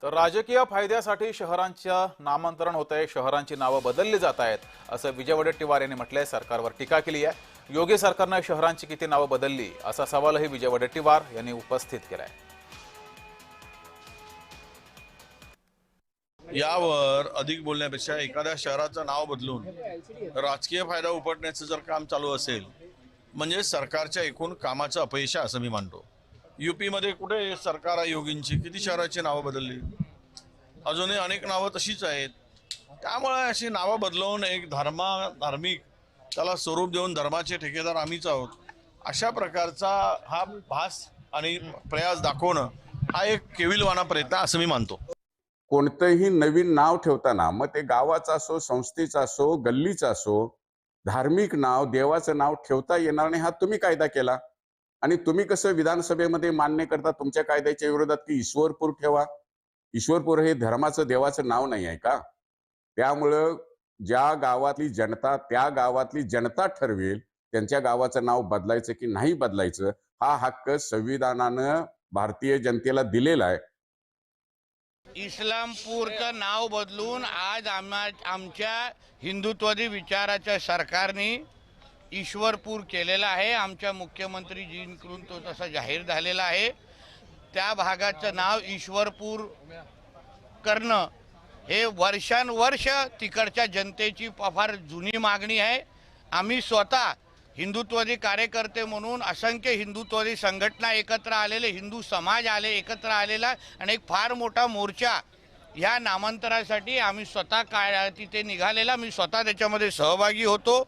तर राजकीय फायद्यासाठी शहरांच्या नामांतरण होत आहे, शहरांची नावं बदलली जात आहेत, असं विजय वडेट्टीवार यांनी म्हटलंय. सरकारवर टीका केली आहे. योगी सरकारनं शहरांची किती नावं बदलली असा सवालही विजय वडेट्टीवार यांनी उपस्थित केलाय. यावर अधिक बोलण्यापेक्षा एखाद्या शहराचं नाव बदलून राजकीय फायदा उपटण्याचं जर काम चालू असेल म्हणजे सरकारच्या एकूण कामाचं अपयश आहे असं मी मानतो. यूपीमध्ये कुठे सरकार आहे योगींची, किती शहराची नावं बदलली, अजूनही अनेक नावं तशीच आहेत. त्यामुळे अशी नावं बदलवून एक धार्मिक त्याला स्वरूप देऊन धर्माचे ठेकेदार आम्हीच आहोत अशा प्रकारचा हा भास आणि प्रयास दाखवणं हा एक केविलवाना प्रयत्न असं मी मानतो. कोणतंही नवीन नाव ठेवताना मग ते गावाचं असो, संस्थेचं असो, गल्लीचं असो, धार्मिक नाव, देवाचं नाव ठेवता येणार नाही हा तुम्ही कायदा केला. आणि तुम्ही कसं विधानसभेमध्ये मान्य करता तुमच्या कायद्याच्या विरोधात की ईश्वरपूर ठेवा? ईश्वरपूर हे धर्माचं देवाचं नाव नाही आहे का? त्यामुळं ज्या गावातली जनता त्या गावातली जनता ठरवेल त्यांच्या गावाचं नाव बदलायचं की नाही बदलायचं हा हक्क संविधानानं भारतीय जनतेला दिलेला आहे. इस्लामपूरचं नाव बदलून आज आमच्या हिंदुत्ववादी विचाराच्या सरकारने ईश्वरपूर केलेला आहे. आमच्या मुख्यमंत्रीजींकडून तो तसा जाहीर झालेला आहे. त्या भागाचं नाव ईश्वरपूर करणं हे वर्षानुवर्ष तिकडच्या जनतेची फार जुनी मागणी आहे. आम्ही स्वतः हिंदुत्ववादी कार्यकर्ते म्हणून असंख्य हिंदुत्ववादी संघटना एकत्र आलेले, हिंदू समाज एकत्र आलेला आणि एक फार मोठा मोर्चा ह्या नामांतरासाठी आम्ही स्वतः तिथे निघालेला. मी स्वतः त्याच्यामध्ये सहभागी होतो.